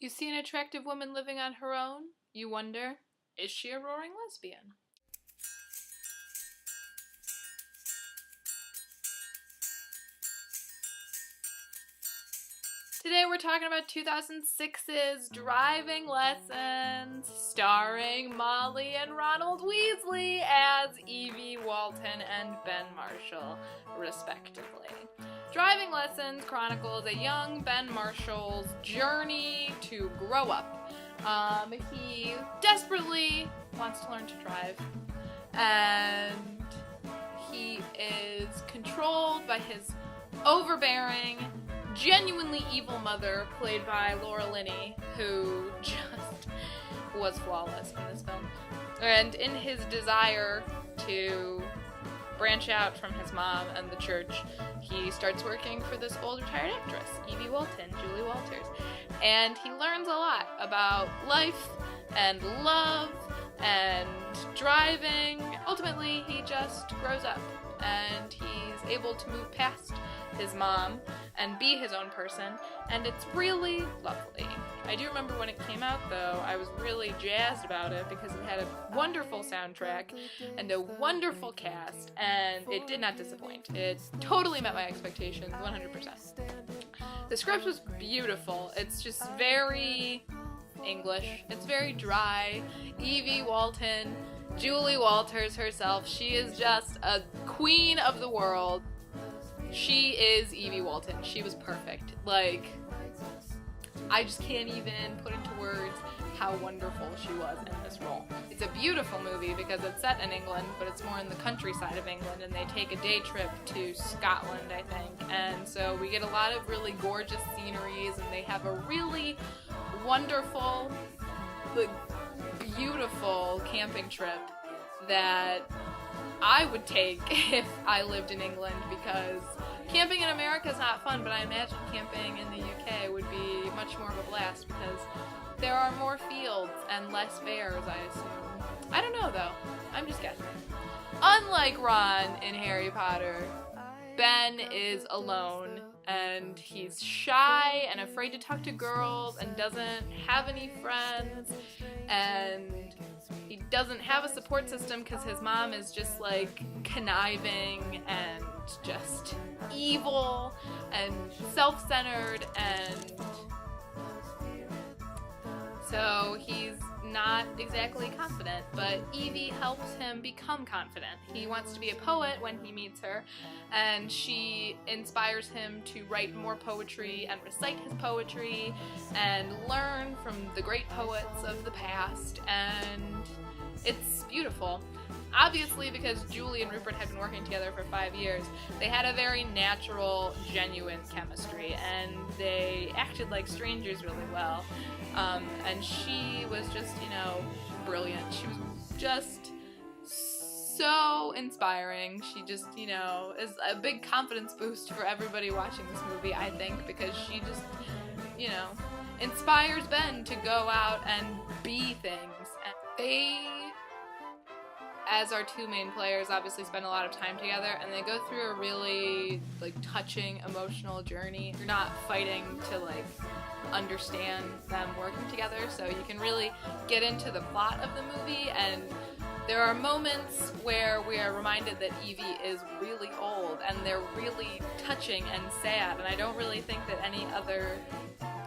You see an attractive woman living on her own, you wonder, is she a roaring lesbian? Today we're talking about 2006's Driving Lessons, starring Molly and Ronald Weasley as Evie Walton and Ben Marshall, respectively. Driving Lessons chronicles a young Ben Marshall's journey to grow up. He desperately wants to learn to drive, and he is controlled by his overbearing, genuinely evil mother, played by Laura Linney, who just was flawless in this film. And in his desire to branch out from his mom and the church, he starts working for this old retired actress, Evie Walton, Julie Walters. And he learns a lot about life and love and driving. Ultimately, he just grows up and he's able to move past his mom and be his own person, and it's really lovely. I do remember when it came out, though, I was really jazzed about it because it had a wonderful soundtrack and a wonderful cast, and it did not disappoint. It totally met my expectations, 100%. The script was beautiful. It's just very English. It's very dry. Evie Walton, Julie Walters herself, she is just a queen of the world. She is Evie Walton. She was perfect. Like, I just can't even put into words how wonderful she was in this role. It's a beautiful movie because it's set in England, but it's more in the countryside of England, and they take a day trip to Scotland, I think. And so we get a lot of really gorgeous sceneries, and they have a really wonderful, like, beautiful camping trip that I would take if I lived in England, because camping in America is not fun, but I imagine camping in the UK would be much more of a blast because there are more fields and less bears, I assume. I don't know, though. I'm just guessing. Unlike Ron in Harry Potter, Ben is alone, and he's shy and afraid to talk to girls and doesn't have any friends, and he doesn't have a support system because his mom is just like conniving and just evil and self-centered, and so he's not exactly confident, but Evie helps him become confident. He wants to be a poet when he meets her, and she inspires him to write more poetry and recite his poetry and learn from the great poets of the past, and it's beautiful. Obviously, because Julie and Rupert had been working together for 5 years, they had a very natural, genuine chemistry, and they acted like strangers really well. And she was just, brilliant. She was just so inspiring. She just, is a big confidence boost for everybody watching this movie, I think, because she just, inspires Ben to go out and be things. And they, as our two main players, obviously spend a lot of time together, and they go through a really, touching, emotional journey. You're not fighting to, understand them working together, so you can really get into the plot of the movie, and there are moments where we are reminded that Evie is really old, and they're really touching and sad, and I don't really think that any other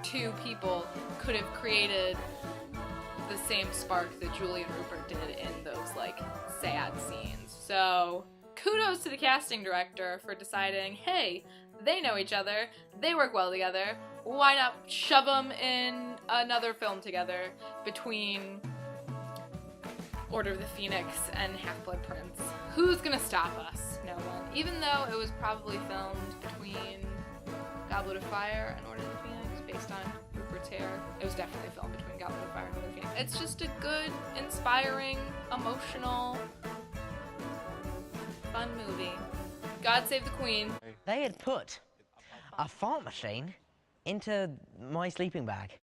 two people could have created the same spark that Julie and Rupert did in those, sad scenes. So, kudos to the casting director for deciding, hey, they know each other, they work well together, why not shove them in another film together between Order of the Phoenix and Half-Blood Prince? Who's gonna stop us? No one. Even though it was probably filmed between Goblet of Fire and Order of the Phoenix, based on Rupert's hair, it was definitely filmed between Goblet of Fire and Order of the Phoenix. It's just a good, inspiring, emotional, fun movie. God save the Queen. They had put a fart machine into my sleeping bag.